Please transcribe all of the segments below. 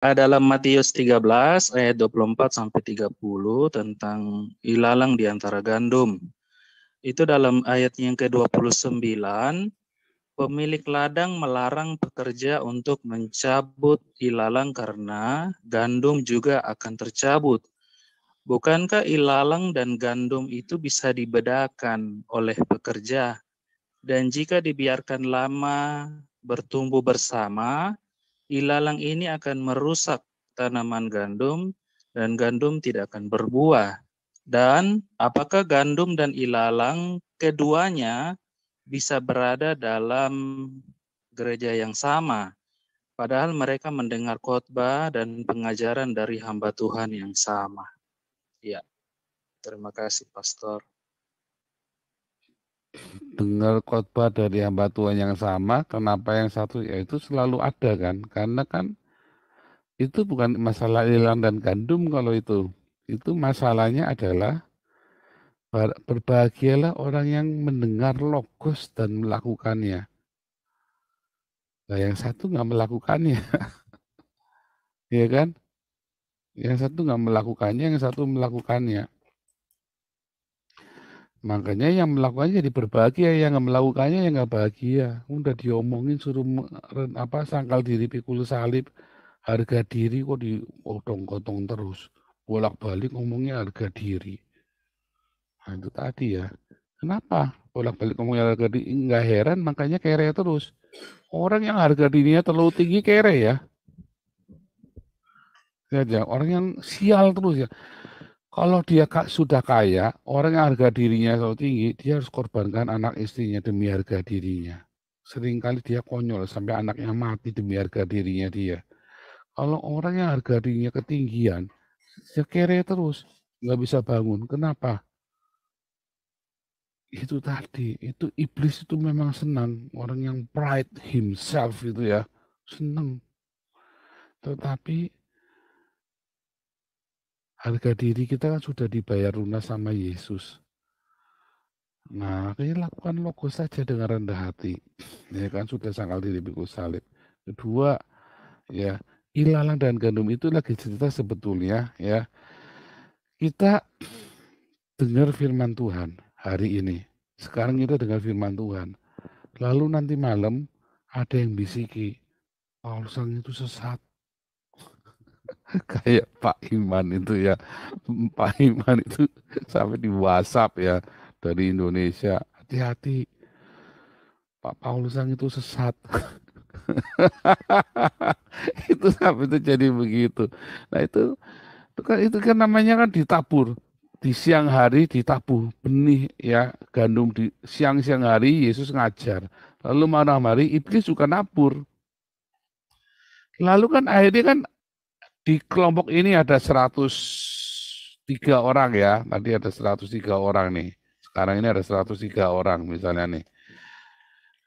Dalam Matius 13 ayat 24 sampai 30 tentang ilalang di antara gandum. Itu dalam ayat yang ke-29, pemilik ladang melarang pekerja untuk mencabut ilalang karena gandum juga akan tercabut. Bukankah ilalang dan gandum itu bisa dibedakan oleh pekerja? Dan jika dibiarkan lama bertumbuh bersama, ilalang ini akan merusak tanaman gandum dan gandum tidak akan berbuah. Dan apakah gandum dan ilalang keduanya bisa berada dalam gereja yang sama, padahal mereka mendengar khotbah dan pengajaran dari hamba Tuhan yang sama? Ya, terima kasih, Pastor. Dengar khotbah dari hamba Tuhan yang sama, kenapa yang satu? Ya itu selalu ada kan, karena kan itu bukan masalah ilalang dan gandum kalau itu. Itu masalahnya adalah berbahagialah orang yang mendengar logos dan melakukannya. Nah, yang satu nggak melakukannya, ya kan? Yang satu nggak melakukannya, yang satu melakukannya. Makanya yang melakukannya jadi berbahagia, yang nggak melakukannya yang nggak bahagia. Udah diomongin suruh sangkal diri pikul salib, harga diri kok diotong-otong terus. Bolak-balik ngomongnya harga diri. Nah, itu tadi ya. Kenapa bolak-balik ngomongnya harga diri? Nggak heran makanya kere terus. Orang yang harga dirinya terlalu tinggi kere ya. Lihat ya, orang yang sial terus ya. Kalau dia sudah kaya, orang yang harga dirinya terlalu tinggi, dia harus korbankan anak istrinya demi harga dirinya. Seringkali dia konyol sampai anaknya mati demi harga dirinya dia. Kalau orang yang harga dirinya ketinggian, dia kere terus, nggak bisa bangun. Kenapa? Itu tadi, itu iblis itu memang senang. Orang yang pride himself itu ya, senang. Tetapi harga diri kita kan sudah dibayar lunas sama Yesus. Nah, makanya lakukan logos saja dengan rendah hati. Ya kan sudah sangkal diri pikul salib. Kedua, ya ilalang dan gandum itu lagi cerita sebetulnya ya. Kita dengar firman Tuhan hari ini. Sekarang kita dengar firman Tuhan. Lalu nanti malam ada yang bisiki, Paulus itu sesat. Kayak Pak Iman itu ya. Pak Iman itu sampai di WhatsApp ya dari Indonesia. Hati-hati, Pak Paulus itu sesat. Itu sampai itu jadi begitu. Nah itu kan namanya kan ditabur. Di siang hari ditabuh benih ya gandum di siang-siang hari Yesus ngajar. Lalu malam hari iblis juga nabur. Lalu kan akhirnya kan di kelompok ini ada 103 orang ya. Tadi ada 103 orang nih. Sekarang ini ada 103 orang misalnya nih.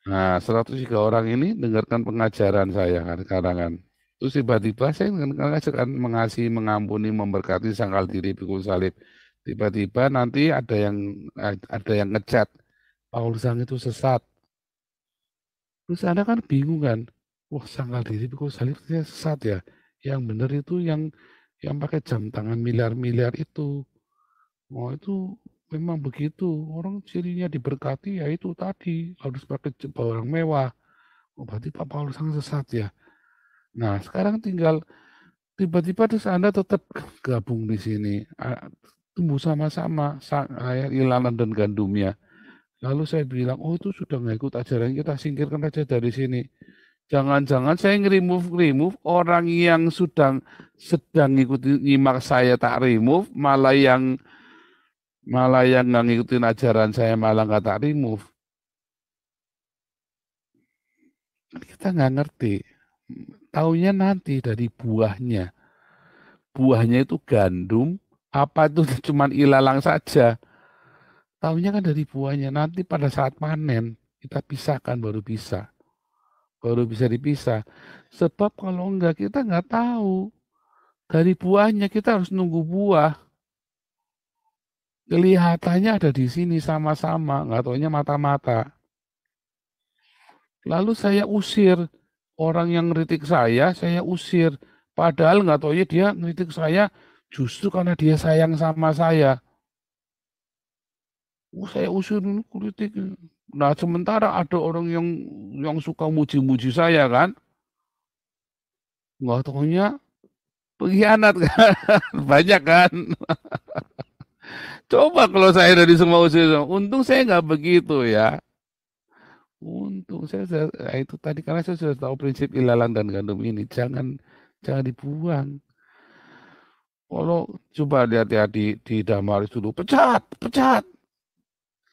Nah, 103 orang ini dengarkan pengajaran saya kan sekarang kan. Terus tiba-tiba saya kan mengasihi, mengampuni, memberkati, sangkal diri, pikul salib. Tiba-tiba nanti ada yang ngechat, Paulus itu sesat. Terus Anda kan bingung kan, wah sangkal diri, pikul salib itu sesat ya. Yang benar itu yang pakai jam tangan miliar-miliar itu. Oh itu memang begitu. Orang cirinya diberkati ya itu tadi harus pakai barang mewah. Oh, berarti Pak Paulus sangat sesat ya. Nah, sekarang tinggal tiba-tiba terus Anda tetap gabung di sini. Tumbuh sama-sama, ilalang dan gandumnya. Lalu saya bilang, oh itu sudah nggak ikut ajaran kita, singkirkan aja dari sini. Jangan-jangan saya remove orang yang sedang ikuti nyimak saya tak remove, malah yang nggak ngikutin ajaran saya malah nggak tak remove. Kita nggak ngerti. Taunya nanti dari buahnya. Buahnya itu gandum, apa itu cuma ilalang saja. Taunya kan dari buahnya. Nanti pada saat panen, kita pisahkan baru bisa. Baru bisa dipisah. Sebab kalau enggak, kita nggak tahu. Dari buahnya kita harus nunggu buah. Kelihatannya ada di sini sama-sama, nggak taunya mata-mata. Lalu saya usir orang yang kritik saya usir. Padahal nggak tahu ya dia ngeritik saya justru karena dia sayang sama saya. Saya usir ini kritik. Nah, sementara ada orang yang suka muji-muji saya kan, nggak taunya pengkhianat kan, banyak kan. Coba kalau saya dari semua usir, untung saya nggak begitu ya. Untung itu tadi karena saya sudah tahu prinsip ilalang dan gandum ini, jangan dibuang. Kalau coba lihat ya di Damaris dulu, pecat, pecat.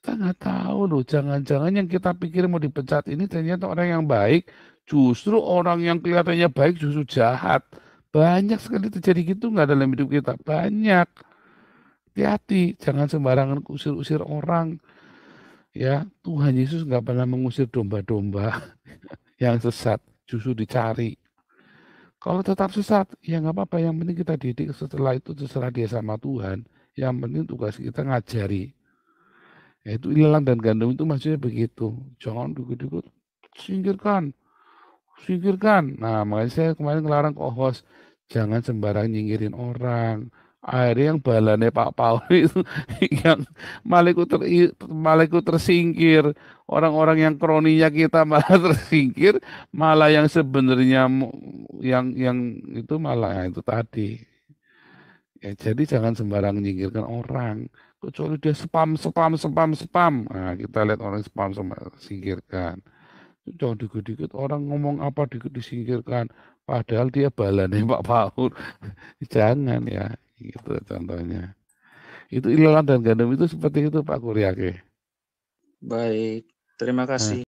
Kita nggak tahu loh, jangan-jangan yang kita pikir mau dipecat ini ternyata orang yang baik, justru orang yang kelihatannya baik justru jahat. Banyak sekali terjadi gitu nggak dalam hidup kita, banyak. Hati-hati, jangan sembarangan usir-usir orang. Ya, Tuhan Yesus nggak pernah mengusir domba-domba yang sesat, justru dicari. Kalau tetap sesat, ya nggak apa-apa. Yang penting kita didik, setelah itu terserah dia sama Tuhan. Yang penting tugas kita ngajari. Ya, itu ilalang dan gandum itu maksudnya begitu. Jangan dikit-dikit singkirkan, singkirkan. Nah, makanya saya kemarin ngelarang ke host, jangan sembarang nyingkirin orang. Akhirnya yang balane Pak Paul itu yang malaikat tersingkir, orang-orang yang kroninya kita malah tersingkir, malah yang sebenarnya yang itu malah ya itu tadi. Ya, jadi jangan sembarang nyingkirkan orang. Kecuali dia spam. Nah, kita lihat orang spam sama singkirkan. Jangan dikit-dikit orang ngomong apa dikit disingkirkan. Padahal dia balane Pak Paul. Jangan ya, gitu contohnya. Itu ilalang dan gandum itu seperti itu Pak Kuryake. Baik, terima Nah, kasih.